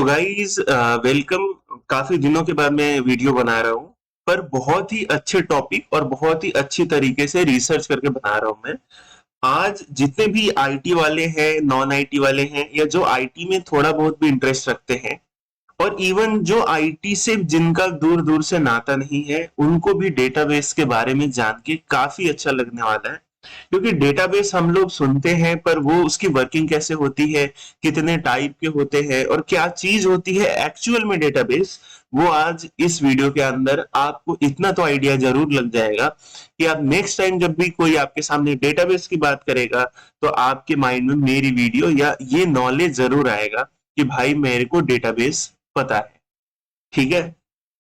तो guys welcome. काफी दिनों के बाद मैं वीडियो बना रहा हूँ, पर बहुत ही अच्छे टॉपिक और बहुत ही अच्छी तरीके से रिसर्च करके बना रहा हूँ मैं। आज जितने भी आईटी वाले हैं, नॉन आईटी वाले हैं, या जो आईटी में थोड़ा बहुत भी इंटरेस्ट रखते हैं, और इवन जो आईटी से जिनका दूर दूर से नाता नहीं है, उनको भी डेटाबेस के बारे में जान के काफी अच्छा लगने वाला है। क्योंकि डेटाबेस हम लोग सुनते हैं, पर वो उसकी वर्किंग कैसे होती है, कितने टाइप के होते हैं और क्या चीज होती है एक्चुअल में डेटाबेस, वो आज इस वीडियो के अंदर आपको इतना तो आइडिया जरूर लग जाएगा कि आप नेक्स्ट टाइम जब भी कोई आपके सामने डेटाबेस की बात करेगा, तो आपके माइंड में मेरी वीडियो या ये नॉलेज जरूर आएगा कि भाई मेरे को डेटाबेस पता है। ठीक है।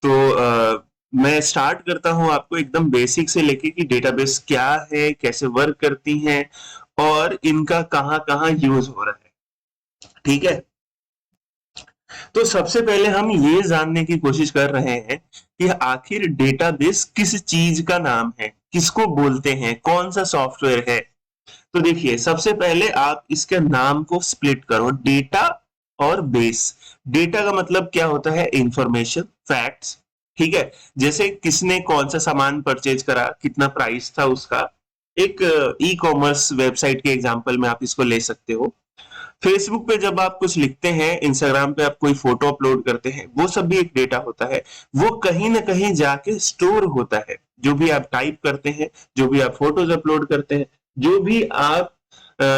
तो मैं स्टार्ट करता हूं आपको एकदम बेसिक से लेके कि डेटाबेस क्या है, कैसे वर्क करती हैं और इनका कहां कहां यूज हो रहा है। ठीक है। तो सबसे पहले हम ये जानने की कोशिश कर रहे हैं कि आखिर डेटाबेस किस चीज का नाम है, किसको बोलते हैं, कौन सा सॉफ्टवेयर है। तो देखिए, सबसे पहले आप इसके नाम को स्प्लिट करो, डेटा और बेस। डेटा का मतलब क्या होता है? Information, facts. ठीक है। जैसे किसने कौन सा सामान परचेज करा, कितना प्राइस था उसका, एक ई कॉमर्स वेबसाइट के एग्जांपल में आप इसको ले सकते हो। फेसबुक पे जब आप कुछ लिखते हैं, इंस्टाग्राम पे आप कोई फोटो अपलोड करते हैं, वो सब भी एक डेटा होता है। वो कहीं ना कहीं जाके स्टोर होता है। जो भी आप टाइप करते हैं, जो भी आप फोटोज अपलोड करते हैं, जो भी आप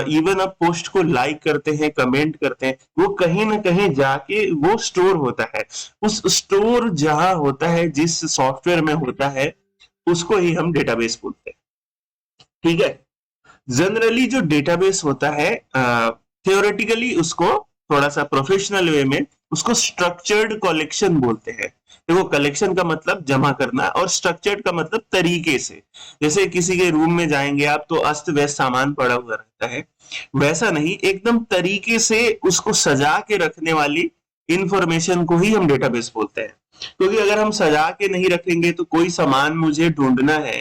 इवन आप पोस्ट को लाइक करते हैं, कमेंट करते हैं, वो कहीं ना कहीं जाके वो स्टोर होता है। उस स्टोर जहां होता है, जिस सॉफ्टवेयर में होता है, उसको ही हम डेटाबेस बोलते हैं। ठीक है। जनरली जो डेटाबेस होता है, थियोरेटिकली उसको थोड़ा सा प्रोफेशनल वे में उसको स्ट्रक्चर्ड कलेक्शन बोलते हैं। देखो, कलेक्शन का मतलब जमा करना और स्ट्रक्चर्ड का मतलब तरीके से। जैसे किसी के रूम में जाएंगे आप, तो अस्त व्यस्त सामान पड़ा हुआ रहता है, वैसा नहीं, एकदम तरीके से उसको सजा के रखने वाली इंफॉर्मेशन को ही हम डेटाबेस बोलते हैं। क्योंकि अगर हम सजा के नहीं रखेंगे तो कोई सामान मुझे ढूंढना है,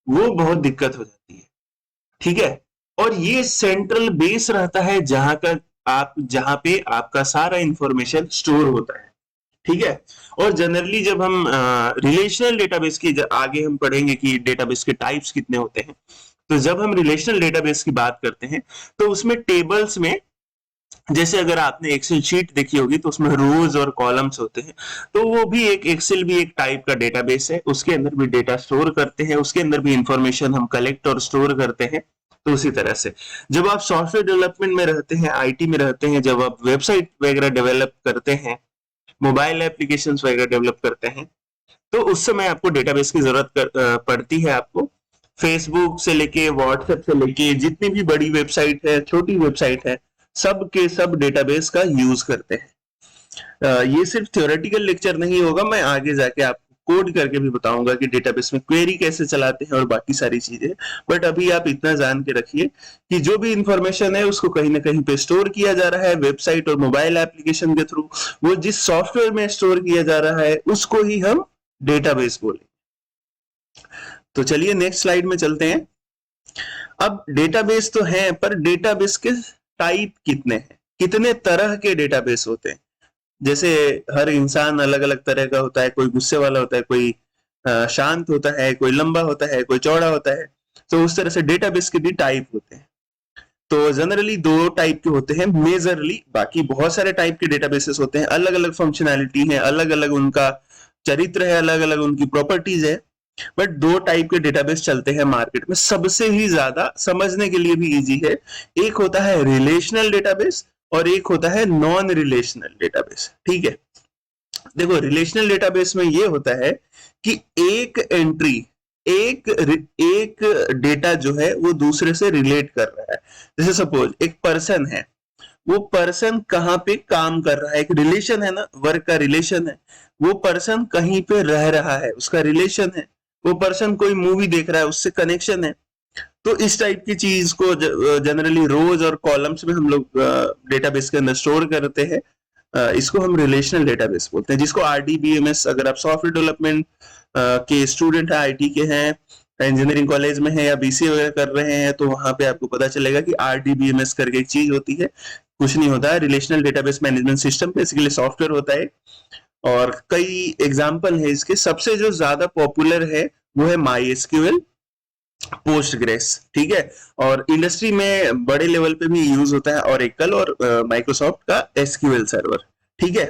वो बहुत दिक्कत हो जाती है। ठीक है। और ये सेंट्रल बेस रहता है जहां पे आपका सारा इंफॉर्मेशन स्टोर होता है। ठीक है। और जनरली जब हम रिलेशनल डेटाबेस की आगे हम पढ़ेंगे कि डेटाबेस के टाइप्स कितने होते हैं। तो जब हम रिलेशनल डेटाबेस की बात करते हैं, तो उसमें टेबल्स में, जैसे अगर आपने एक्सेल शीट देखी होगी, तो उसमें रोज और कॉलम्स होते हैं। तो वो भी एक एक्सेल भी एक टाइप का डेटाबेस है, उसके अंदर भी डेटा स्टोर करते हैं, उसके अंदर भी इंफॉर्मेशन हम कलेक्ट और स्टोर करते हैं। तो उसी तरह से जब आप सॉफ्टवेयर डेवलपमेंट में रहते हैं, आईटी में रहते हैं, जब आप वेबसाइट वगैरह डेवलप करते हैं, मोबाइल एप्लीकेशंस वगैरह डेवलप करते हैं, तो उस समय आपको डेटाबेस की जरूरत पड़ती है। आपको फेसबुक से लेके, व्हाट्सएप से लेके, जितनी भी बड़ी वेबसाइट है, छोटी वेबसाइट है, सब के सब डेटाबेस का यूज करते हैं। ये सिर्फ थ्योरेटिकल लेक्चर नहीं होगा, मैं आगे जाके आपको कोड करके भी बताऊंगा कि डेटाबेस में क्वेरी कैसे चलाते हैं और बाकी सारी चीजें। बट अभी आप इतना जान के रखिए कि जो भी इंफॉर्मेशन है उसको कहीं ना कहीं पे स्टोर किया जा रहा है, वेबसाइट और मोबाइल एप्लीकेशन के थ्रू। वो जिस सॉफ्टवेयर में स्टोर किया जा रहा है, उसको ही हम डेटाबेस बोलेंगे। तो चलिए नेक्स्ट स्लाइड में चलते हैं। अब डेटाबेस तो है, पर डेटाबेस के टाइप कितने हैं, कितने तरह के डेटाबेस होते हैं। जैसे हर इंसान अलग अलग तरह का होता है, कोई गुस्से वाला होता है, कोई शांत होता है, कोई लंबा होता है, कोई चौड़ा होता है। तो उस तरह से डेटाबेस के भी टाइप होते हैं। तो जनरली दो टाइप के होते हैं मेजरली, बाकी बहुत सारे टाइप के डेटाबेसेस होते हैं, अलग अलग फंक्शनैलिटी है, अलग अलग उनका चरित्र है, अलग अलग उनकी प्रॉपर्टीज है। बट दो टाइप के डेटाबेस चलते हैं मार्केट में, सबसे ही ज्यादा समझने के लिए भी इजी है। एक होता है रिलेशनल डेटाबेस और एक होता है नॉन रिलेशनल डेटाबेस। ठीक है। देखो, रिलेशनल डेटाबेस में ये होता है कि एक एंट्री, एक एक डेटा जो है वो दूसरे से रिलेट कर रहा है। जैसे सपोज एक पर्सन है, वो पर्सन कहाँ पे काम कर रहा है, एक रिलेशन है ना, वर्क का रिलेशन है। वो पर्सन कहीं पे रह रहा है, उसका रिलेशन है। वो पर्सन कोई मूवी देख रहा है, उससे कनेक्शन है। तो इस टाइप की चीज को जनरली रोज और कॉलम्स में हम लोग डेटाबेस के अंदर स्टोर करते हैं। इसको हम रिलेशनल डेटाबेस बोलते हैं, जिसको आरडीबीएमएस, अगर आप सॉफ्टवेयर डेवलपमेंट के स्टूडेंट है, आईटी के हैं, इंजीनियरिंग कॉलेज में है या बीसीए वगैरह कर रहे हैं तो वहां पे आपको पता चलेगा कि आरडीबीएमएस करके एक चीज होती है, कुछ नहीं होता है, relational database management system, basically software होता है। और कई एग्जाम्पल है इसके, सबसे जो ज्यादा पॉपुलर है वो है माई एसक्यूएल, पोस्टग्रेस, ठीक है। और इंडस्ट्री में बड़े लेवल पे भी यूज होता है ओरेकल और माइक्रोसॉफ्ट का एसक्यूएल सर्वर, ठीक है।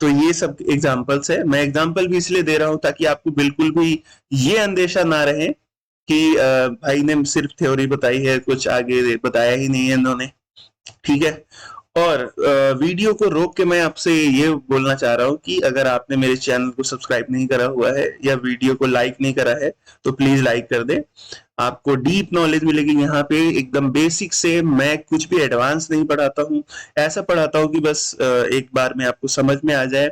तो ये सब एग्जांपल्स है, मैं एग्जांपल भी इसलिए दे रहा हूं ताकि आपको बिल्कुल भी ये अंदेशा ना रहे कि भाई ने सिर्फ थ्योरी बताई है, कुछ आगे बताया ही नहीं है इन्होंने, ठीक है। और वीडियो को रोक के मैं आपसे ये बोलना चाह रहा हूँ कि अगर आपने मेरे चैनल को सब्सक्राइब नहीं करा हुआ है या वीडियो को लाइक नहीं करा है तो प्लीज लाइक कर दे। आपको डीप नॉलेज मिलेगी यहाँ पे, एकदम बेसिक से। मैं कुछ भी एडवांस नहीं पढ़ाता हूँ, ऐसा पढ़ाता हूँ कि बस एक बार में आपको समझ में आ जाए।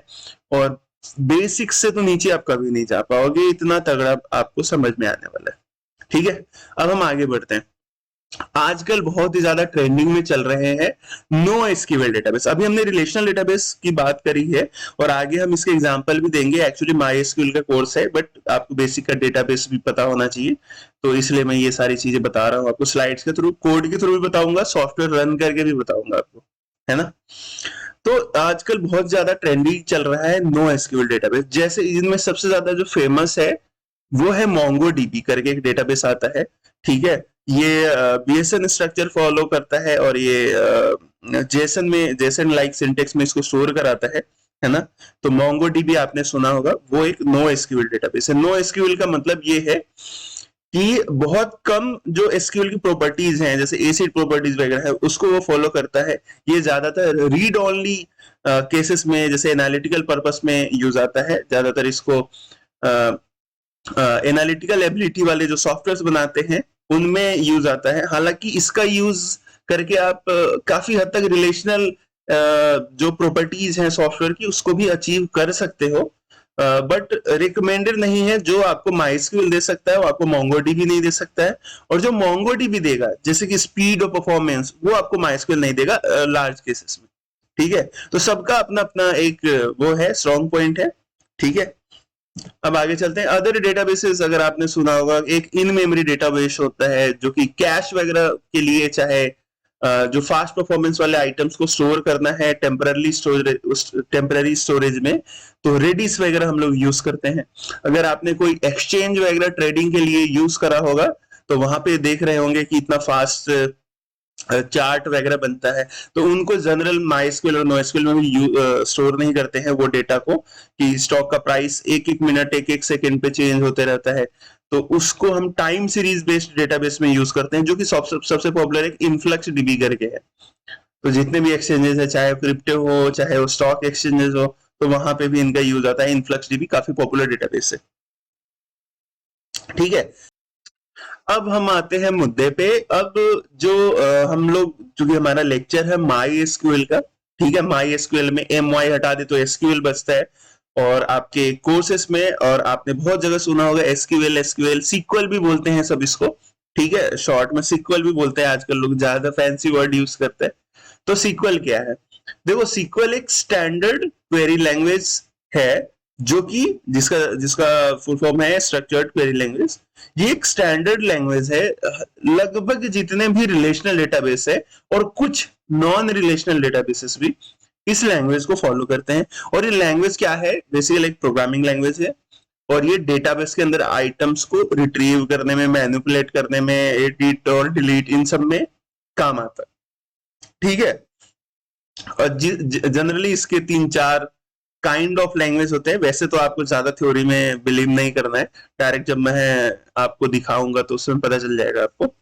और बेसिक से तो नीचे आप कभी नहीं जा पाओगे, इतना तगड़ा आपको समझ में आने वाला है, ठीक है। अब हम आगे बढ़ते हैं। आजकल बहुत ही ज्यादा ट्रेंडिंग में चल रहे हैं नो एसक्यूएल डेटाबेस। अभी हमने रिलेशनल डेटाबेस की बात करी है और आगे हम इसके एग्जांपल भी देंगे। एक्चुअली माई एसक्यूएल का कोर्स है, बट आपको बेसिक का डेटाबेस भी पता होना चाहिए, तो इसलिए मैं ये सारी चीजें बता रहा हूँ आपको, स्लाइड्स के थ्रू, कोड के थ्रू भी बताऊंगा, सॉफ्टवेयर रन करके भी बताऊंगा आपको, है ना। तो आजकल बहुत ज्यादा ट्रेंडिंग चल रहा है नो एसक्यूएल डेटाबेस। जैसे इनमें सबसे ज्यादा जो फेमस है वो है मोंगोडीबी करके एक डेटाबेस आता है, ठीक है। ये बीएसएन स्ट्रक्चर फॉलो करता है और ये जेसन लाइक सिंटेक्स में इसको स्टोर कराता है ना। तो मोंगोडीबी आपने सुना होगा, वो एक नो एसक्यूएल डेटाबेस है। नो एसक्यूएल का मतलब ये है कि बहुत कम जो एसक्यूएल की प्रॉपर्टीज हैं, जैसे एसिड प्रॉपर्टीज वगैरह है, उसको वो फॉलो करता है। ये ज्यादातर रीड ओनली केसेस में, जैसे एनालिटिकल पर्पस में यूज आता है ज्यादातर। इसको एनालिटिकल एबिलिटी वाले जो सॉफ्टवेयर बनाते हैं उनमें यूज आता है। हालांकि इसका यूज करके आप काफी हद तक रिलेशनल जो प्रॉपर्टीज हैं सॉफ्टवेयर की उसको भी अचीव कर सकते हो, बट रिकमेंडेड नहीं है। जो आपको माइस्क्यूएल दे सकता है वो आपको मोंगोडीबी नहीं दे सकता है, और जो मोंगोडीबी देगा जैसे कि स्पीड और परफॉर्मेंस, वो आपको माइस्क्यूएल नहीं देगा लार्ज केसेस में, ठीक है। तो सबका अपना अपना एक वो है, स्ट्रॉन्ग पॉइंट है, ठीक है। अब आगे चलते हैं। अदर डेटाबेसेस अगर आपने सुना होगा, एक इन मेमोरी डेटाबेस होता है जो कि कैश वगैरह के लिए, चाहे जो फास्ट परफॉर्मेंस वाले आइटम्स को स्टोर करना है टेम्पररी स्टोरेज में, तो रेडिस वगैरह हम लोग यूज करते हैं। अगर आपने कोई एक्सचेंज वगैरह ट्रेडिंग के लिए यूज करा होगा तो वहां पे देख रहे होंगे कि इतना फास्ट चार्ट वगैरह बनता है। तो उनको जनरल माइस्क्यूएल और नोएसक्यूएल में भी स्टोर नहीं करते हैं वो डेटा को, कि स्टॉक का प्राइस एक एक मिनट एक एक सेकंड पे चेंज होते रहता है। तो उसको हम टाइम सीरीज बेस्ड डेटाबेस में यूज करते हैं, जो कि सबसे पॉपुलर एक इन्फ्लक्स डीबी करके है। तो जितने भी एक्सचेंजेस है, चाहे क्रिप्टो हो चाहे वो स्टॉक एक्सचेंजेस हो, तो वहां पे भी इनका यूज आता है। इन्फ्लक्स डीबी काफी पॉपुलर डेटाबेस है, ठीक है। अब हम आते हैं मुद्दे पे। अब जो हम लोग, चूंकि हमारा लेक्चर है माई एसक्यूएल का, ठीक है, माई एसक्यूएल में एम वाई हटा दे तो एसक्यूएल बचता है। और आपके कोर्सेस में, और आपने बहुत जगह सुना होगा एसक्यूएल, एसक्यूएल सीक्वल भी बोलते हैं सब इसको, ठीक है, शॉर्ट में सीक्वल भी बोलते हैं। आजकल लोग ज्यादा फैंसी वर्ड यूज करते हैं। तो सीक्वल क्या है? देखो, सीक्वल एक स्टैंडर्ड क्वेरी लैंग्वेज है, जो कि जिसका जिसका फुल फॉर्म है स्ट्रक्चर्ड क्वेरी लैंग्वेज। ये एक स्टैंडर्ड लैंग्वेज है। लगभग जितने भी रिलेशनल डेटाबेस है और कुछ नॉन रिलेशनल डेटाबेसेस भी इस लैंग्वेज को फॉलो करते हैं। और ये लैंग्वेज क्या है? बेसिकली एक प्रोग्रामिंग लैंग्वेज है, और ये डेटाबेस के अंदर आइटम्स को रिट्रीव करने में, मैनिपुलेट करने में, एडिट और डिलीट, इन सब में काम आता है, ठीक है। और जनरली इसके 3-4 काइंड ऑफ लैंग्वेज होते हैं। वैसे तो आपको ज्यादा थ्योरी में बिलीव नहीं करना है, डायरेक्ट जब मैं आपको दिखाऊंगा तो उसमें पता चल जाएगा आपको।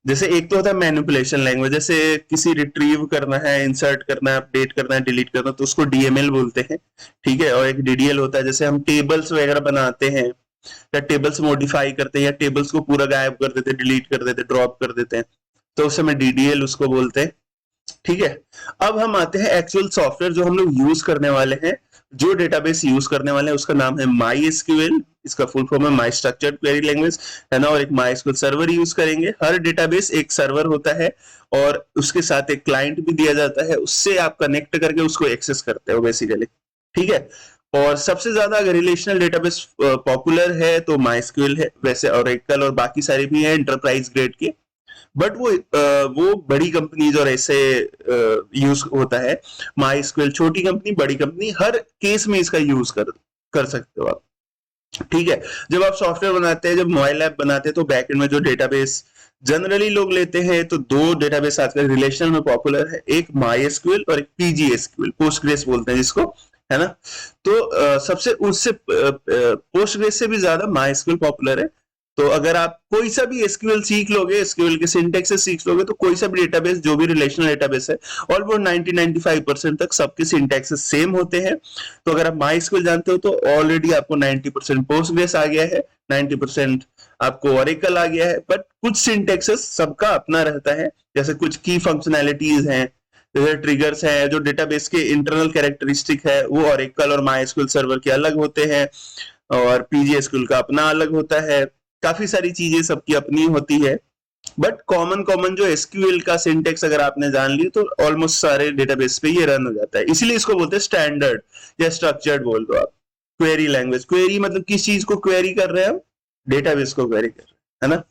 जैसे एक तो होता है मैनिपुलेशन लैंग्वेज, जैसे किसी रिट्रीव करना है, इंसर्ट करना है, अपडेट करना है, डिलीट करना है, तो उसको डीएमएल बोलते हैं, ठीक है। और एक डीडीएल होता है, जैसे हम टेबल्स वगैरह बनाते हैं या टेबल्स मॉडिफाई करते हैं या टेबल्स को पूरा गायब कर देते, डिलीट कर देते, ड्रॉप कर देते हैं, तो उस समय डीडीएल उसको बोलते हैं, ठीक है। अब हम आते हैं एक्चुअल सॉफ्टवेयर जो हम लोग यूज करने वाले हैं। जो डेटाबेस यूज करने वाले हैं उसका नाम है माई एसक्यूएल, इसका फुल फॉर्म है माई स्ट्रक्चर्ड क्वेरी लैंग्वेज, है ना। और एक माई एसक्यूएल सर्वर यूज करेंगे। हर डेटाबेस एक सर्वर होता है और उसके साथ एक क्लाइंट भी दिया जाता है, उससे आप कनेक्ट करके उसको एक्सेस करते हो बेसिकली, ठीक है। और सबसे ज्यादा अगर रिलेशनल डेटाबेस पॉपुलर है तो माइस्क्यूएल है, वैसे ओरेकल और बाकी सारे भी हैं एंटरप्राइज ग्रेड के, बट वो बड़ी कंपनीज और ऐसे यूज होता है। माइस्क्यूएल छोटी कंपनी बड़ी कंपनी हर केस में इसका यूज कर सकते हो आप। ठीक है, जब आप सॉफ्टवेयर बनाते हैं, जब मोबाइल ऐप बनाते हैं, तो बैकएंड में जो डेटाबेस जनरली लोग लेते हैं, तो दो डेटाबेस आजकल रिलेशनल में पॉपुलर है, एक माईएसक्यूएल और एक पीजीएसक्यूएल, पोस्टग्रेस बोलते हैं जिसको, है ना। तो सबसे उससे पोस्टग्रेस से भी ज्यादा माईएसक्यूएल पॉपुलर है। तो अगर आप कोई सा भी एसक्यूएल सीख लोगे, एसक्यूएल के सिंटेक्स सीख लोगे, तो कोई सा भी डेटाबेस, जो भी रिलेशनल डेटाबेस है, ऑलमोस्ट 90-95% तक सबके सिंटेक्स सेम होते हैं। तो अगर आप माइस्क्यूएल जानते हो तो ऑलरेडी आपको 90% पोस्टग्रेस आ गया है, 90% आपको ओरेकल आ गया है। बट कुछ सिंटेक्सेस सबका अपना रहता है, जैसे कुछ की फंक्शनैलिटीज हैं, जैसे ट्रिगर्स हैं, जो डेटाबेस के इंटरनल कैरेक्टरिस्टिक है, वो ओरेकल और माइस्क्यूएल सर्वर के अलग होते हैं, और पीजीएसक्यूएल का अपना अलग होता है। काफी सारी चीजें सबकी अपनी होती है, बट कॉमन जो एसक्यूएल का सिंटेक्स अगर आपने जान ली तो ऑलमोस्ट सारे डेटाबेस पे ये रन हो जाता है। इसीलिए इसको बोलते हैं स्टैंडर्ड या स्ट्रक्चर्ड बोल दो आप। क्वेरी लैंग्वेज, क्वेरी मतलब किस चीज को क्वेरी कर रहे हैं हम, डेटाबेस को क्वेरी कर रहे हैं, है ना।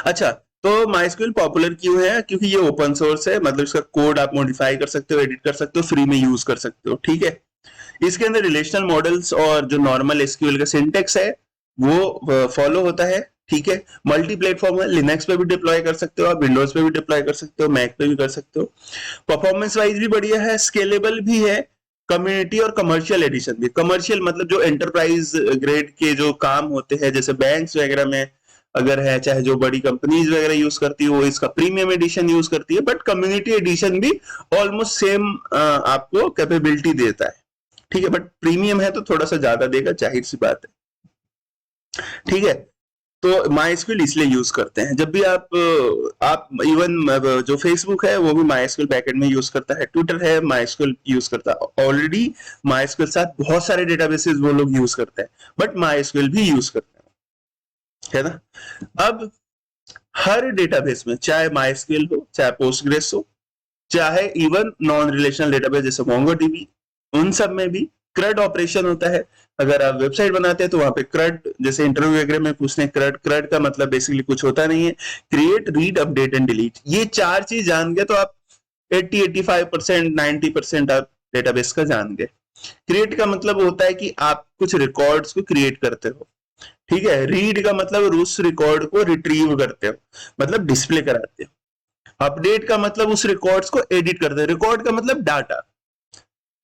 अच्छा, तो माइस्क्यूएल पॉपुलर क्यों है, क्योंकि ये ओपन सोर्स है, मतलब इसका कोड आप मॉडिफाई कर सकते हो, एडिट कर सकते हो, फ्री में यूज कर सकते हो। ठीक है, इसके अंदर रिलेशनल मॉडल्स और जो नॉर्मल एसक्यूएल का सिंटेक्स है वो फॉलो होता है। ठीक है, मल्टी प्लेटफॉर्म है, लिनक्स पे भी डिप्लॉय कर सकते हो आप, विंडोज पे भी डिप्लॉय कर सकते हो, मैक पे भी कर सकते हो। परफॉर्मेंस वाइज भी बढ़िया है, स्केलेबल भी है, कम्युनिटी और कमर्शियल एडिशन भी। कमर्शियल मतलब जो एंटरप्राइज ग्रेड के जो काम होते हैं, जैसे बैंक्स वगैरह में अगर है, चाहे जो बड़ी कंपनीज वगैरह यूज करती है, वो इसका प्रीमियम एडिशन यूज करती है। बट कम्युनिटी एडिशन भी ऑलमोस्ट सेम आपको कैपेबिलिटी देता है। ठीक है, बट प्रीमियम है तो थोड़ा सा ज्यादा देगा, जाहिर सी बात है। ठीक है, तो माइस्क्यूएल इसलिए यूज करते हैं। जब भी आप इवन जो फेसबुक है वो भी माइस्क्यूएल बैकएंड में यूज करता है, ट्विटर है माइस्क्यूएल यूज करता है, ऑलरेडी माइस्क्यूएल साथ बहुत सारे डेटाबेसेस वो लोग यूज करते हैं, बट माइस्क्यूएल भी यूज करते हैं, है ना। अब हर डेटाबेस में, चाहे माइस्क्यूएल हो, चाहे पोस्टग्रेस हो, चाहे इवन नॉन रिलेशनल डेटाबेस जैसे मोंगोडीबी, उन सब में भी क्रड ऑपरेशन होता है। अगर आप वेबसाइट बनाते हैं तो वहां पे क्रड, जैसे इंटरव्यू वगैरह में पूछते हैं, क्रड का मतलब बेसिकली कुछ होता नहीं है, create, read, update and delete. ये चार चीज जान गए तो आप 80-85%, 90% आप डेटाबेस का जान गए। क्रिएट का मतलब होता है कि आप कुछ रिकॉर्ड्स को क्रिएट करते हो। ठीक है, रीड का मतलब उस रिकॉर्ड को रिट्रीव करते हो, मतलब डिस्प्ले कराते हो। अपडेट का मतलब उस रिकॉर्ड्स को एडिट करते हो। रिकॉर्ड का मतलब डाटा,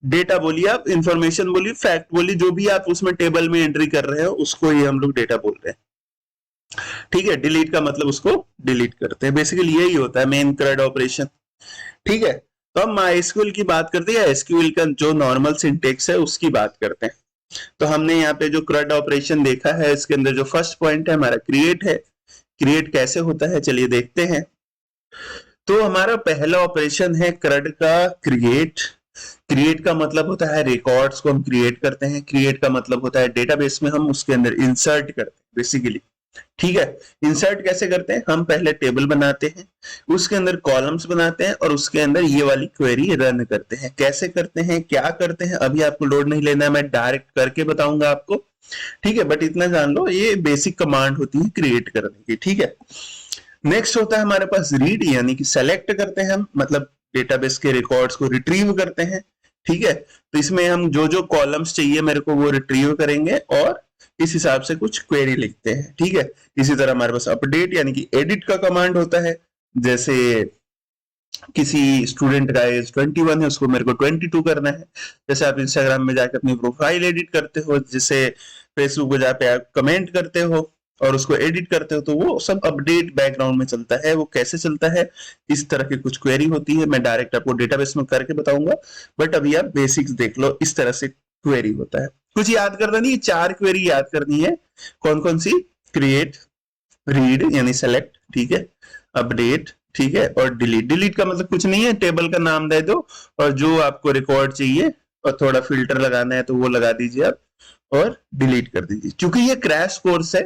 डेटा बोलिए आप, इंफॉर्मेशन बोलिए, फैक्ट बोलिए, जो भी आप उसमें टेबल में एंट्री कर रहे हो उसको ही हम लोग डेटा बोल रहे हैं। ठीक है, डिलीट का मतलब उसको डिलीट करते हैं। बेसिकली यही होता है मेन क्रड ऑपरेशन। ठीक है, तो हम माइस्क्यूएल की बात करते हैं, एसक्यूएल का जो नॉर्मल सिंटेक्स है उसकी बात करते हैं। तो हमने यहाँ पे जो क्रड ऑपरेशन देखा है, इसके अंदर जो फर्स्ट पॉइंट है हमारा क्रिएट है। क्रिएट कैसे होता है चलिए देखते हैं। तो हमारा पहला ऑपरेशन है क्रड का क्रिएट। क्रिएट का मतलब होता है रिकॉर्ड्स को हम क्रिएट करते हैं। क्रिएट का मतलब होता है डेटाबेस में हम उसके अंदर इंसर्ट करते हैं बेसिकली। ठीक है, इंसर्ट कैसे करते हैं, हम पहले टेबल बनाते हैं, उसके अंदर कॉलम्स बनाते हैं और उसके अंदर ये वाली क्वेरी रन करते हैं। कैसे करते हैं, क्या करते हैं, अभी आपको लोड नहीं लेना है, मैं डायरेक्ट करके बताऊंगा आपको। ठीक है, बट इतना जान लो ये बेसिक कमांड होती है क्रिएट करने की। ठीक है, नेक्स्ट होता है हमारे पास रीड, यानी कि सेलेक्ट करते हैं हम, मतलब डेटाबेस के रिकॉर्ड्स को रिट्रीव करते हैं। ठीक है, तो इसमें हम जो जो कॉलम्स चाहिए मेरे को वो रिट्रीव करेंगे और इस हिसाब से कुछ क्वेरी लिखते हैं। ठीक है, इसी तरह हमारे पास अपडेट यानी कि एडिट का कमांड होता है। जैसे किसी स्टूडेंट का एज 21 है, उसको मेरे को 22 करना है। जैसे आप इंस्टाग्राम में जाकर अपनी प्रोफाइल एडिट करते हो, जैसे फेसबुक पे जाके आप कमेंट करते हो और उसको एडिट करते हो, तो वो सब अपडेट बैकग्राउंड में चलता है। वो कैसे चलता है, इस तरह की कुछ क्वेरी होती है, मैं डायरेक्ट आपको डेटाबेस में करके बताऊंगा, बट अभी आप बेसिक्स देख लो। इस तरह से क्वेरी होता है। कुछ याद करना नहीं, 4 क्वेरी याद करनी है। कौन कौन सी, क्रिएट, रीड यानी सेलेक्ट, ठीक है, अपडेट, ठीक है, और डिलीट। डिलीट का मतलब कुछ नहीं है, टेबल का नाम दे दो और जो आपको रिकॉर्ड चाहिए और थोड़ा फिल्टर लगाना है तो वो लगा दीजिए आप और डिलीट कर दीजिए। क्योंकि ये क्रैश कोर्स है,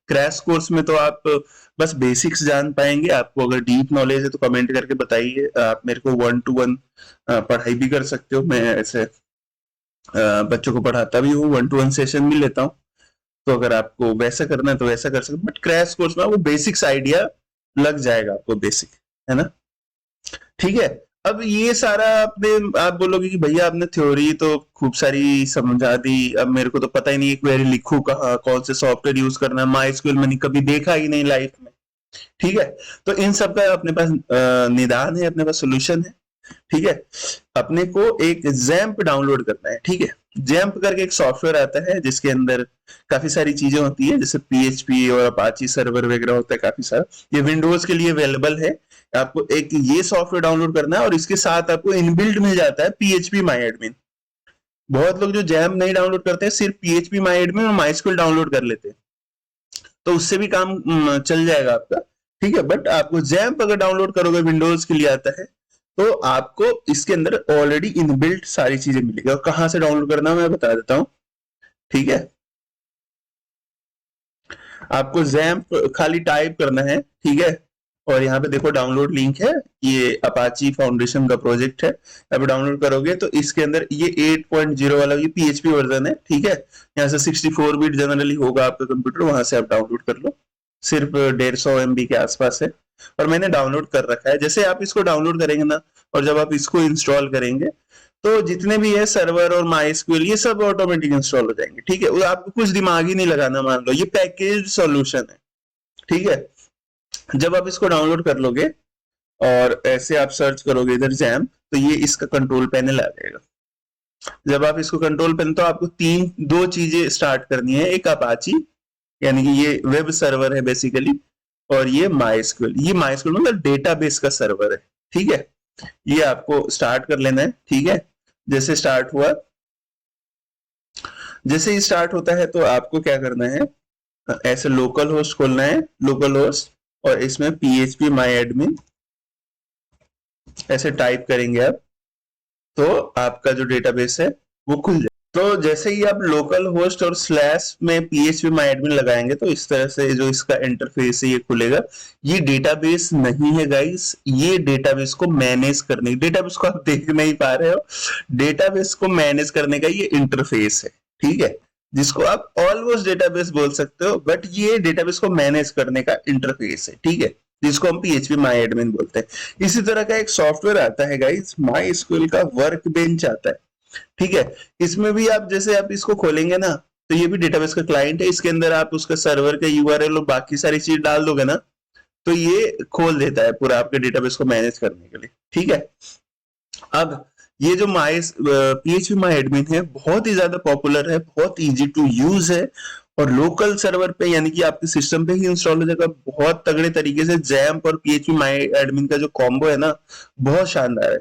क्रैश कोर्स में तो आप बस बेसिक्स जान पाएंगे। आपको अगर डीप नॉलेज है तो कमेंट करके बताइए, आप मेरे को 1-to-1 पढ़ाई भी कर सकते हो। मैं ऐसे बच्चों को पढ़ाता भी हूँ, 1-to-1 सेशन भी लेता हूँ। तो अगर आपको वैसा करना है तो वैसा कर सकते, बट क्रैश कोर्स में वो बेसिक्स आइडिया लग जाएगा आपको, बेसिक, है ना? ठीक है। अब ये सारा आपने, आप बोलोगे कि भैया आपने थ्योरी तो खूब सारी समझा दी, अब मेरे को तो पता ही नहीं है क्वेरी लिखूं कहाँ, कौन से सॉफ्टवेयर यूज करना है, माई स्क्यूएल मैंने कभी देखा ही नहीं लाइफ में। ठीक है। तो इन सब का अपने पास निदान है, अपने पास सोल्यूशन है। ठीक है। अपने को एक जैम्प डाउनलोड करना है। ठीक है। जैम्प करके एक सॉफ्टवेयर आता है जिसके अंदर काफी सारी चीजें होती है, जैसे पीएचपी और अपाची सर्वर वगैरह होता है काफी सारा। ये विंडोज के लिए अवेलेबल है। आपको एक ये सॉफ्टवेयर डाउनलोड करना है और इसके साथ आपको इनबिल्ट मिल जाता है पीएचपी माई एडमिन। बहुत लोग जो जैम्प नहीं डाउनलोड करते हैं, सिर्फ पीएचपी माई एडमिन और माइस्क्यूएल डाउनलोड कर लेते हैं, तो उससे भी काम चल जाएगा आपका। ठीक है। बट आपको जैम्प अगर डाउनलोड करोगे, विंडोज के लिए आता है, तो आपको इसके अंदर ऑलरेडी इनबिल्ट सारी चीजें मिलेगी। और कहां से डाउनलोड करना मैं बता देता हूं। ठीक है। आपको जैम्प खाली टाइप करना है। ठीक है। और यहाँ पे देखो डाउनलोड लिंक है, ये अपाची फाउंडेशन का प्रोजेक्ट है। अब डाउनलोड करोगे तो इसके अंदर ये 8.0 वाला ये पीएचपी वर्जन है। ठीक है। यहाँ से 64 बिट जनरली होगा आपका कंप्यूटर, वहां से आप डाउनलोड कर लो। सिर्फ 150 MB के आसपास है और मैंने डाउनलोड कर रखा है। जैसे आप इसको डाउनलोड करेंगे ना, और जब आप इसको इंस्टॉल करेंगे, तो जितने भी है सर्वर और माइस्क्यूएल ये सब ऑटोमेटिक इंस्टॉल हो जाएंगे। ठीक है। आपको कुछ दिमाग ही नहीं लगाना, मान लो ये पैकेज सॉल्यूशन है। ठीक है। जब आप इसको डाउनलोड कर लोगे और ऐसे आप सर्च करोगे इधर जैम्प, तो ये इसका कंट्रोल पैनल आ जाएगा। जब आप इसको कंट्रोल पैनल, तो आपको दो चीजें स्टार्ट करनी है। एक अपाची, यानी कि ये वेब सर्वर है बेसिकली, और ये माइस्क्यूएल। ये माइस्क्यूएल मतलब डेटाबेस का सर्वर है। ठीक है। ये आपको स्टार्ट कर लेना है। ठीक है। जैसे स्टार्ट हुआ, जैसे ही स्टार्ट होता है तो आपको क्या करना है, ऐसे लोकल होस्ट खोलना है, लोकल होस्ट, और इसमें php माई एडमिन ऐसे टाइप करेंगे आप, तो आपका जो डेटाबेस है वो खुल जाए। तो जैसे ही आप लोकल होस्ट और स्लैश में php माई एडमिन लगाएंगे, तो इस तरह से जो इसका इंटरफेस है ये खुलेगा। ये डेटाबेस नहीं है गाइस, ये डेटाबेस को मैनेज करने, डेटाबेस को आप देख नहीं पा रहे हो, डेटाबेस को मैनेज करने का ये इंटरफेस है। ठीक है। जिसको आप ऑलमोस्ट डेटाबेस बोल सकते हो, बट ये डेटाबेस को मैनेज करने का इंटरफेस है। ठीक है। जिसको हम php माई एडमिन बोलते हैं। इसी तरह का एक सॉफ्टवेयर आता है गाइस, माई स्क्यूएल का वर्क बेंच आता है। ठीक है। इसमें भी आप जैसे आप इसको खोलेंगे ना, तो ये भी डेटाबेस का क्लाइंट है। इसके अंदर आप उसका सर्वर का यूआरएल और बाकी सारी चीज डाल दोगे ना, तो ये खोल देता है पूरा आपके डेटाबेस को मैनेज करने के लिए। ठीक है। अब ये जो php माई एडमिन है, बहुत ही ज्यादा पॉपुलर है, बहुत इजी टू यूज है, और लोकल सर्वर पे यानी कि आपके सिस्टम पे ही इंस्टॉल हो जाएगा बहुत तगड़े तरीके से। जैम्प और php माई एडमिन का जो कॉम्बो है ना, बहुत शानदार है।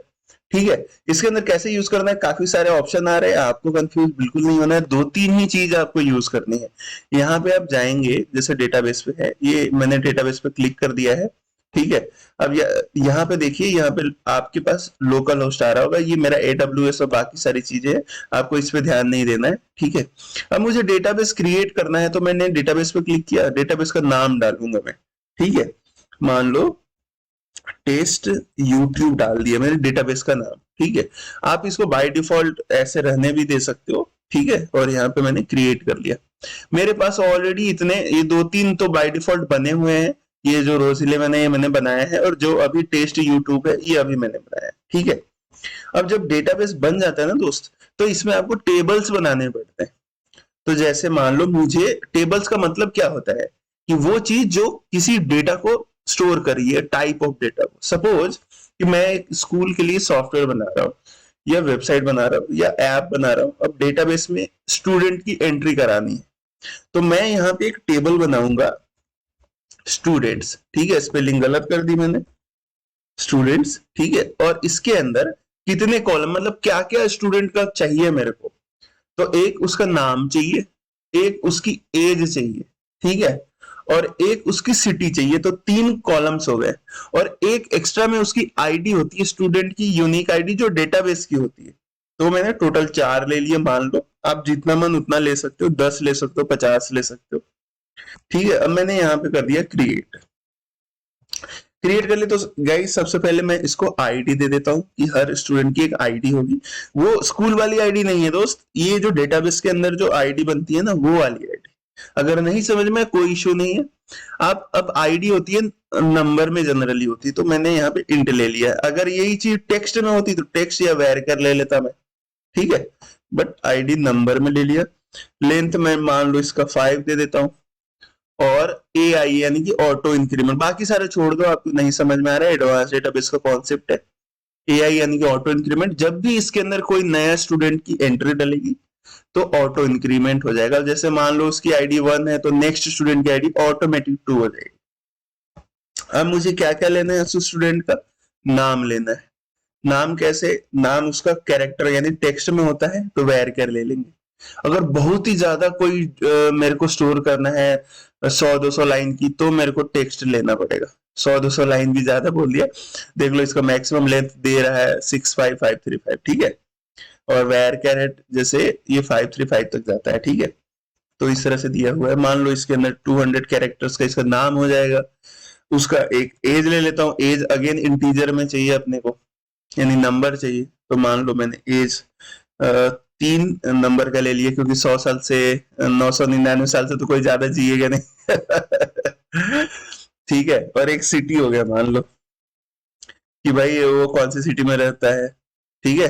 ठीक है। इसके अंदर कैसे यूज करना है, काफी सारे ऑप्शन आ रहे हैं, आपको कंफ्यूज बिल्कुल नहीं होना है। 2-3 ही चीज आपको यूज करनी है। यहाँ पे आप जाएंगे, जैसे डेटाबेस पे है, ये मैंने डेटाबेस पे क्लिक कर दिया है। ठीक है। अब यहाँ पे देखिए, यहाँ पे आपके पास लोकल होस्ट आ रहा होगा, ये मेरा AWS और बाकी सारी चीजें हैं, आपको इस पे ध्यान नहीं देना है। ठीक है। अब मुझे डेटाबेस क्रिएट करना है, तो मैंने डेटाबेस पे क्लिक किया, डेटाबेस का नाम डालूंगा मैं। ठीक है। मान लो टेस्ट यूट्यूब डाल दिया मैंने डेटाबेस का नाम। ठीक है। आप इसको बाय डिफॉल्ट ऐसे रहने भी दे सकते हो। ठीक है। और यहाँ पे मैंने क्रिएट कर लिया। मेरे पास ऑलरेडी इतने, ये 2-3 तो बाय डिफॉल्ट बने हुए हैं। ये जो रोजिले मैंने बनाया है, और जो अभी टेस्ट यूट्यूब है ये अभी मैंने बनाया है। ठीक है। अब जब डेटाबेस बन जाता है ना दोस्त, तो इसमें आपको टेबल्स बनाने पड़ते हैं। तो जैसे मान लो, मुझे टेबल्स का मतलब क्या होता है, कि वो चीज जो किसी डेटा को स्टोर कर रही है, टाइप ऑफ डेटा को। सपोज कि मैं एक स्कूल के लिए सॉफ्टवेयर बना रहा हूँ, या वेबसाइट बना रहा हूँ, या ऐप बना रहा हूँ। अब डेटाबेस में स्टूडेंट की एंट्री करानी है, तो मैं यहाँ पे एक टेबल बनाऊंगा, स्टूडेंट्स। ठीक है। स्पेलिंग गलत कर दी मैंने, स्टूडेंट्स। ठीक है। और इसके अंदर कितने कॉलम, मतलब क्या क्या स्टूडेंट का चाहिए मेरे को, तो एक उसका नाम चाहिए, एक उसकी एज चाहिए। ठीक है। और एक उसकी सिटी चाहिए, तो 3 कॉलम्स हो गए। और एक एक्स्ट्रा में उसकी आईडी होती है, स्टूडेंट की यूनिक आईडी, जो डेटाबेस की होती है। तो मैंने टोटल 4 ले लिए। मान लो आप जितना मन उतना ले सकते हो, 10 ले सकते हो, 50 ले सकते हो। ठीक है। अब मैंने यहाँ पे कर दिया क्रिएट। क्रिएट कर ले तो गाइस सबसे पहले मैं इसको आईडी दे देता हूँ कि हर स्टूडेंट की एक आईडी होगी। वो स्कूल वाली आईडी नहीं है दोस्त, ये जो डेटाबेस के अंदर जो आईडी बनती है ना वो वाली आईडी। अगर नहीं समझ में कोई इश्यू नहीं है। आप अब आईडी होती है नंबर में जनरली होती है, तो मैंने यहाँ पे इंट ले लिया है। अगर यही चीज टेक्स्ट में होती तो टेक्स्ट या वेर कर ले लेता मैं, ठीक है, बट आईडी नंबर में ले लिया। लेंथ में मान लो इसका 5 दे देता हूँ, और ए आई यानी कि ऑटो इंक्रीमेंट, बाकी सारे छोड़ दो, आपको नहीं समझ में आ रहा है, एडवांस डेटाबेस का कॉन्सेप्ट है। ए आई यानी कि ऑटो इंक्रीमेंट, जब भी इसके अंदर कोई नया स्टूडेंट की एंट्री डलेगी तो ऑटो इंक्रीमेंट हो जाएगा। जैसे मान लो उसकी आईडी 1 है तो नेक्स्ट स्टूडेंट की आईडी ऑटोमेटिक 2 हो जाएगी। अब मुझे क्या क्या लेना है उस स्टूडेंट का, नाम लेना है। नाम कैसे, नाम उसका कैरेक्टर यानी टेक्स्ट में होता है तो वेर कर ले लेंगे। अगर बहुत ही ज्यादा कोई मेरे को स्टोर करना है 100-200 लाइन की, तो मेरे को टेक्स्ट लेना पड़ेगा। 100-200 लाइन भी ज्यादा बोल दिया, देख लो इसका मैक्सिमम लेंथ दे रहा है 65535, ठीक है। और वेर कैरेट जैसे ये 535 तक जाता है, ठीक है। तो इस तरह से दिया हुआ है। मान लो इसके अंदर 200 कैरेक्टर्स का इसका नाम हो जाएगा। उसका एक एज ले लेता हूँ, एज अगेन इंटीजर में चाहिए अपने को, यानी नंबर चाहिए। तो मान लो मैंने एज 3 नंबर का ले लिया, क्योंकि 100 साल से 999 साल से तो कोई ज्यादा जिएगा नहीं। ठीक है। और एक सिटी हो गया, मान लो कि भाई वो कौन सी सिटी में रहता है, ठीक है।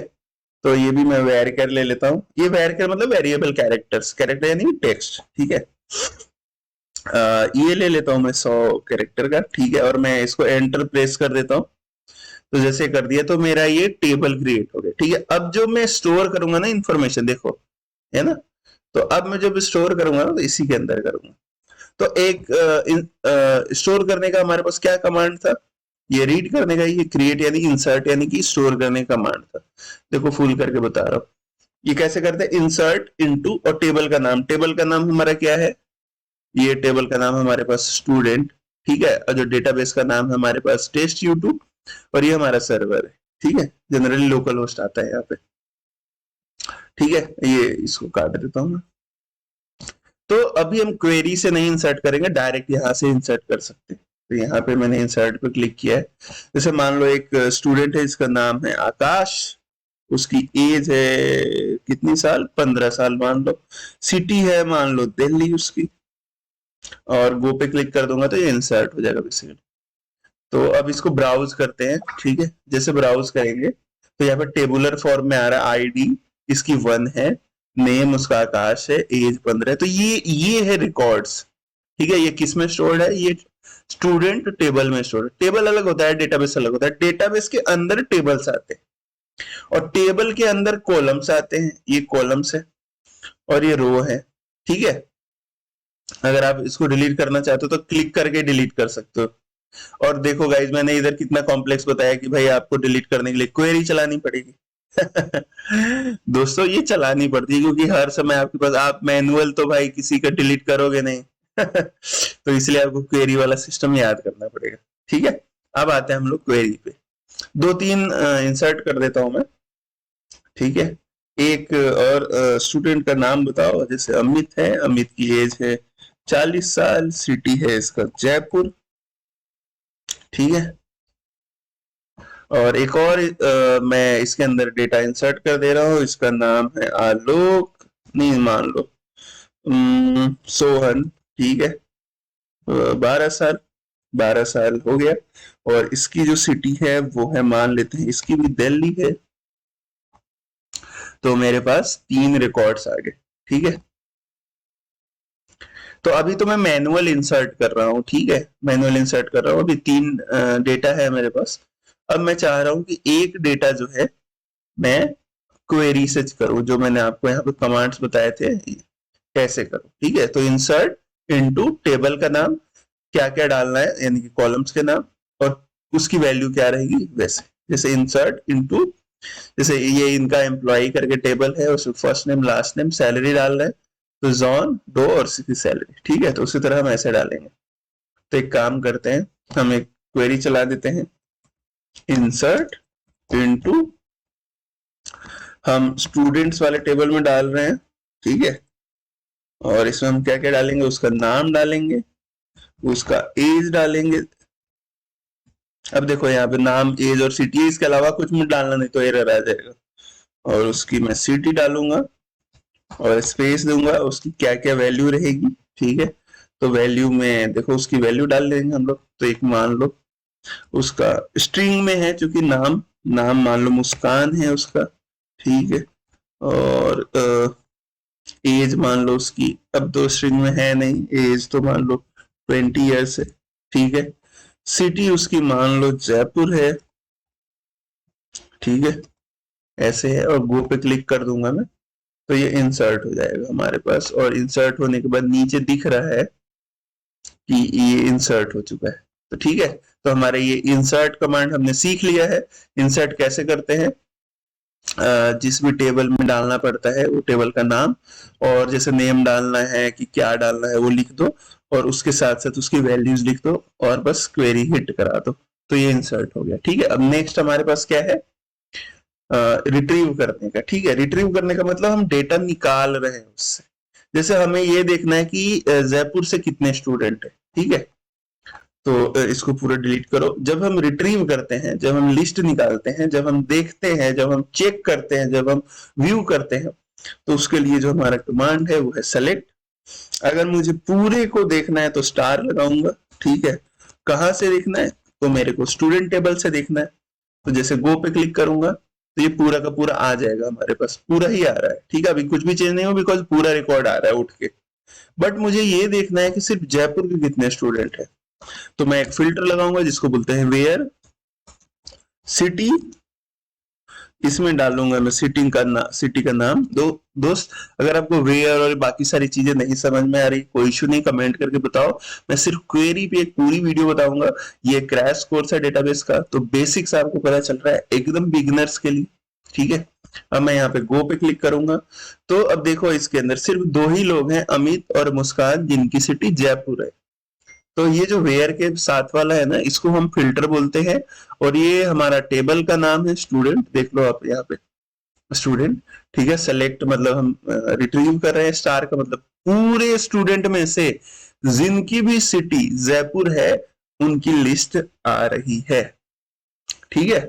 तो ये भी मैं वेर कर ले लेता हूँ। ये वेर कर मतलब वेरिएबल कैरेक्टर्स, कैरेक्टर यानी टेक्स्ट, ठीक है। ये ले लेता हूँ मैं 100 कैरेक्टर का, ठीक है। और मैं इसको एंटर प्रेस कर देता हूँ। तो जैसे कर दिया तो मेरा ये टेबल क्रिएट हो गया, ठीक है। अब जो मैं स्टोर करूंगा ना इन्फॉर्मेशन, देखो है ना, तो अब मैं जब स्टोर करूंगा ना तो इसी के अंदर करूंगा। तो एक स्टोर करने का हमारे पास क्या कमांड था, ये रीड करने का, ये क्रिएट यानी इंसर्ट यानी कि स्टोर करने का कमांड था। देखो फुल करके बता रहा हूँ। ये कैसे करते हैं, इंसर्ट इनटू और टेबल का नाम, टेबल का नाम हमारा क्या है, ये टेबल का नाम हमारे पास स्टूडेंट, ठीक है। और जो डेटाबेस का नाम है हमारे पास टेस्ट यूट्यूब, और ये हमारा सर्वर है, ठीक है। जनरली लोकल होस्ट आता है यहाँ पे, ठीक है। ये इसको काट देता हूँ मैं। तो अभी हम क्वेरी से नहीं इंसर्ट करेंगे, डायरेक्ट यहाँ से इंसर्ट कर सकते हैं। तो यहाँ पे मैंने इंसर्ट पे क्लिक किया है। जैसे मान लो एक स्टूडेंट है, इसका नाम है आकाश, उसकी एज है कितनी साल, 15 साल मान लो। सिटी है मान लो दिल्ली उसकी, और गो पे क्लिक कर दूंगा तो ये इंसर्ट हो जाएगा बेसिकली। तो अब इसको ब्राउज करते हैं, ठीक है। जैसे ब्राउज करेंगे तो यहाँ पे टेबुलर फॉर्म में आ रहा है, आईडी इसकी 1 है, नेम उसका आकाश है, एज 15 है। तो ये है रिकॉर्ड्स, ठीक है। ये किस में स्टोर्ड है, ये स्टूडेंट टेबल में स्टोर्ड। टेबल अलग होता है, डेटाबेस अलग होता है। डेटाबेस के अंदर टेबल्स आते हैं, और टेबल के अंदर कॉलम्स आते हैं, ये कॉलम्स है और ये रो है, ठीक है। अगर आप इसको डिलीट करना चाहते हो तो क्लिक करके डिलीट कर सकते हो। और देखो गाइज, मैंने इधर कितना कॉम्प्लेक्स बताया कि भाई आपको डिलीट करने के लिए क्वेरी चलानी पड़ेगी। दोस्तों ये चलानी पड़ती है, क्योंकि हर समय आपके पास, आप मैनुअल तो भाई किसी का डिलीट करोगे नहीं। तो इसलिए आपको क्वेरी वाला सिस्टम याद करना पड़ेगा, ठीक है। अब आते हैं हम लोग क्वेरी पे। 2-3 इंसर्ट कर देता हूं मैं, ठीक है। एक और स्टूडेंट का नाम बताओ, जैसे अमित है, अमित की एज है 40 साल, सिटी है इसका जयपुर, ठीक है। और एक और मैं इसके अंदर डेटा इंसर्ट कर दे रहा हूँ, इसका नाम है आलोक, नहीं मान लो सोहन, ठीक है। 12 साल, 12 साल हो गया। और इसकी जो सिटी है वो है, मान लेते हैं इसकी भी दिल्ली है। तो मेरे पास 3 रिकॉर्ड्स आ गए, ठीक है। तो अभी तो मैं मैनुअल इंसर्ट कर रहा हूँ, ठीक है, मैनुअल इंसर्ट कर रहा हूँ। अभी 3 डेटा है मेरे पास। अब मैं चाह रहा हूँ कि एक डेटा जो है मैं क्वेरी से करूँ, जो मैंने आपको यहाँ पे कमांड्स बताए थे कैसे करूँ, ठीक है। तो इंसर्ट इनटू टेबल का नाम, क्या क्या डालना है यानी कि कॉलम्स के नाम, और उसकी वैल्यू क्या रहेगी वैसे। जैसे इंसर्ट इनटू, जैसे ये इनका एम्प्लॉय करके टेबल है, उसमें first name last name salary डालना है, तो जॉन डो और उसकी सैलरी, ठीक है। तो उसी तरह हम ऐसे डालेंगे। तो एक काम करते हैं, हम एक क्वेरी चला देते हैं, इंसर्ट इनटू, हम स्टूडेंट्स वाले टेबल में डाल रहे हैं, ठीक है। और इसमें हम क्या क्या डालेंगे, उसका नाम डालेंगे, उसका एज डालेंगे, अब देखो यहाँ पे नाम, एज और सिटी है, इसके अलावा कुछ मत डालना नहीं तो एरर आ जाएगा। और उसकी मैं सिटी डालूंगा और स्पेस दूंगा, उसकी क्या क्या वैल्यू रहेगी, ठीक है। तो वैल्यू में देखो उसकी वैल्यू डाल देंगे हम लोग। तो एक मान लो उसका स्ट्रिंग में है, चूंकि नाम नाम मान लो मुस्कान है उसका, ठीक है। और एज मान लो उसकी, अब तो स्ट्रिंग में है नहीं, एज तो मान लो 20 ईयर्स है, ठीक है। सिटी उसकी मान लो जयपुर है, ठीक है, ऐसे है। और गो पे क्लिक कर दूंगा मैं, तो ये इंसर्ट हो जाएगा हमारे पास। और इंसर्ट होने के बाद नीचे दिख रहा है कि ये इंसर्ट हो चुका है। तो ठीक है, तो हमारे ये इंसर्ट कमांड हमने सीख लिया है। इंसर्ट कैसे करते हैं, जिस भी टेबल में डालना पड़ता है वो टेबल का नाम, और जैसे नेम डालना है कि क्या डालना है वो लिख दो, और उसके साथ साथ उसकी वैल्यूज लिख दो, और बस क्वेरी हिट करा दो। तो ये इंसर्ट हो गया, ठीक है। अब नेक्स्ट हमारे पास क्या है, रिट्रीव करने का। ठीक है, रिट्रीव करने का मतलब हम डेटा निकाल रहे हैं उससे। जैसे हमें ये देखना है कि जयपुर से कितने स्टूडेंट है, ठीक है। तो इसको पूरा डिलीट करो। जब हम रिट्रीव करते हैं, जब हम लिस्ट निकालते हैं, जब हम देखते हैं, जब हम चेक करते हैं, जब हम व्यू करते हैं, तो उसके लिए जो हमारा कमांड है वो है सेलेक्ट। अगर मुझे पूरे को देखना है तो स्टार लगाऊंगा, ठीक है। कहां से देखना है, तो मेरे को स्टूडेंट टेबल से देखना है। तो जैसे गो पे क्लिक करूंगा तो ये पूरा का पूरा आ जाएगा, हमारे पास पूरा ही आ रहा है, ठीक है। अभी कुछ भी चेंज नहीं हो, बिकॉज पूरा रिकॉर्ड आ रहा है उठ के। बट मुझे ये देखना है कि सिर्फ जयपुर के कितने स्टूडेंट है। तो मैं एक फिल्टर लगाऊंगा जिसको बोलते हैं वेयर सिटी। इसमें डालूंगा मैं सिटी का नाम। दोस्त, अगर आपको वेयर और बाकी सारी चीजें नहीं समझ में आ रही, कोई इशू नहीं, कमेंट करके बताओ। मैं सिर्फ क्वेरी पे एक पूरी वीडियो बताऊंगा। ये क्रैश कोर्स है डेटाबेस का, तो बेसिक्स आपको पता चल रहा है, एकदम बिगिनर्स के लिए, ठीक है। अब मैं यहाँ पे गो पे क्लिक करूंगा, तो अब देखो इसके अंदर सिर्फ दो ही लोग हैं, अमित और मुस्कान, जिनकी सिटी जयपुर है। तो ये जो वेयर के साथ वाला है ना, इसको हम फिल्टर बोलते हैं। और ये हमारा टेबल का नाम है स्टूडेंट, देख लो आप यहाँ पे स्टूडेंट, ठीक है। सेलेक्ट मतलब हम रिट्रीव कर रहे हैं, स्टार का मतलब पूरे स्टूडेंट में से जिनकी भी सिटी जयपुर है उनकी लिस्ट आ रही है, ठीक है।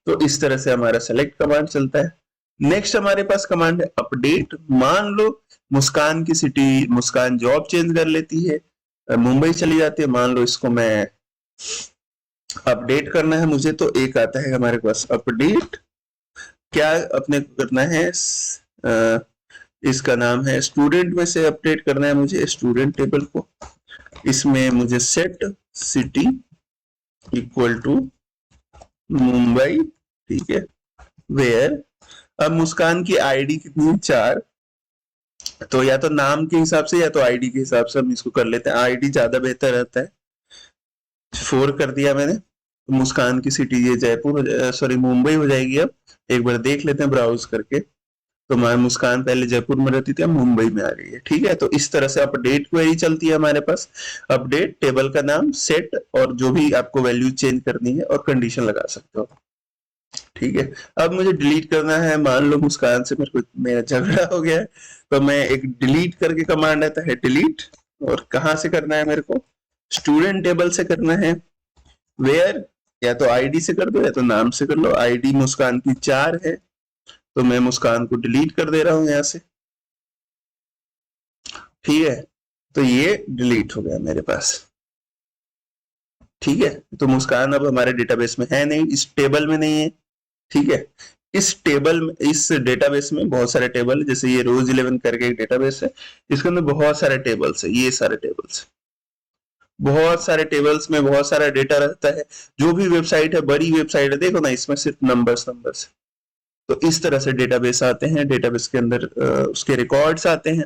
तो इस तरह से हमारा सेलेक्ट कमांड चलता है। नेक्स्ट हमारे पास कमांड है अपडेट। मान लो मुस्कान की सिटी, मुस्कान जॉब चेंज कर लेती है, मुंबई चली जाती है, मान लो इसको मैं अपडेट करना है मुझे, तो एक आता है हमारे पास अपडेट। क्या अपने को करना है, इसका नाम है स्टूडेंट में से अपडेट करना है मुझे स्टूडेंट टेबल को। इसमें मुझे set city equal to Mumbai, ठीक है, वेयर। अब मुस्कान की आईडी कितनी है, 4। तो या तो नाम के हिसाब से या तो आईडी के हिसाब से हम इसको कर लेते हैं, आईडी ज्यादा बेहतर रहता है। 4 कर दिया मैंने। तो मुस्कान की सिटी ये जयपुर, सॉरी मुंबई हो जाएगी। अब एक बार देख लेते हैं ब्राउज करके। तो हमारी मुस्कान पहले जयपुर में रहती थी, अब मुंबई में आ गई है, ठीक है। तो इस तरह से अपडेट क्वेरी चलती है हमारे पास। अपडेट, टेबल का नाम, सेट, और जो भी आपको वैल्यू चेंज करनी है, और कंडीशन लगा सकते हो, ठीक है। अब मुझे डिलीट करना है, मान लो मुस्कान से मेरा झगड़ा हो गया है, तो मैं एक डिलीट करके कमांड आता है डिलीट। और कहां से करना है मेरे को, स्टूडेंट टेबल से करना है। वेयर, या तो आईडी से कर दो या तो नाम से कर लो। आईडी मुस्कान की 4 है, तो मैं मुस्कान को डिलीट कर दे रहा हूं यहां से, ठीक है। तो ये डिलीट हो गया मेरे पास, ठीक है। तो मुस्कान अब हमारे डेटाबेस में है नहीं, इस टेबल में नहीं है, ठीक है। इस टेबल में, इस डेटाबेस में बहुत सारे टेबल है, जैसे ये रोज 11 करके एक डेटाबेस है, इसके अंदर बहुत सारे टेबल्स है, ये सारे टेबल्स, बहुत सारे टेबल्स में बहुत सारा डेटा रहता है। जो भी वेबसाइट है, बड़ी वेबसाइट है, देखो ना, इसमें सिर्फ नंबर्स नंबर्स। तो इस तरह से डेटाबेस आते हैं, डेटाबेस के अंदर उसके रिकॉर्ड्स आते हैं।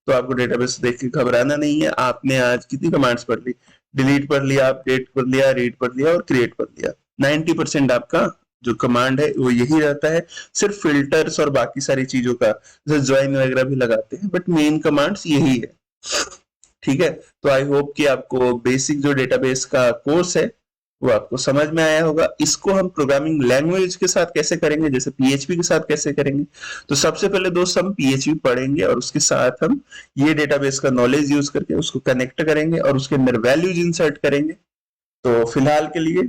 तो आपको डेटाबेस देख के घबराना नहीं है। आपने आज कितनी कमांड्स पढ़ ली, डिलीट पढ़ लिया, अपडेट पढ़ लिया, रीड पढ़ लिया और क्रिएट पढ़ लिया। 90% आपका जो कमांड है वो यही रहता है। सिर्फ फिल्टर्स और बाकी सारी चीजों का जैसे ज्वाइन वगैरह भी लगाते हैं, बट मेन कमांड्स यही है, ठीक है। तो आई होप कि आपको बेसिक जो डेटाबेस का कोर्स है वो आपको समझ में आया होगा। इसको हम प्रोग्रामिंग लैंग्वेज के साथ कैसे करेंगे, जैसे पीएचपी के साथ कैसे करेंगे, तो सबसे पहले दोस्त हम पीएचपी पढ़ेंगे और उसके साथ हम ये डेटाबेस का नॉलेज यूज करके उसको कनेक्ट करेंगे और उसके अंदर वैल्यूज इंसर्ट करेंगे। तो फिलहाल के लिए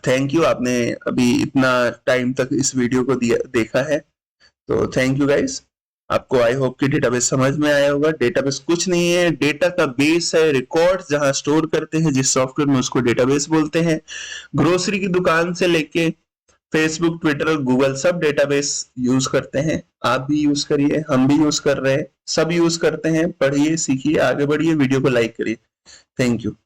थैंक यू, आपने अभी इतना टाइम तक इस वीडियो को देखा है, तो थैंक यू गाइस। आपको आई होप कि डेटाबेस समझ में आया होगा। डेटाबेस कुछ नहीं है, डेटा का बेस है, रिकॉर्ड्स जहां स्टोर करते हैं जिस सॉफ्टवेयर में, उसको डेटाबेस बोलते हैं। ग्रोसरी की दुकान से लेके फेसबुक, ट्विटर, गूगल सब डेटाबेस यूज करते हैं। आप भी यूज करिए, हम भी यूज कर रहे हैं, सब यूज करते हैं। पढ़िए, सीखिए, आगे बढ़िए, वीडियो को लाइक करिए। Thank you.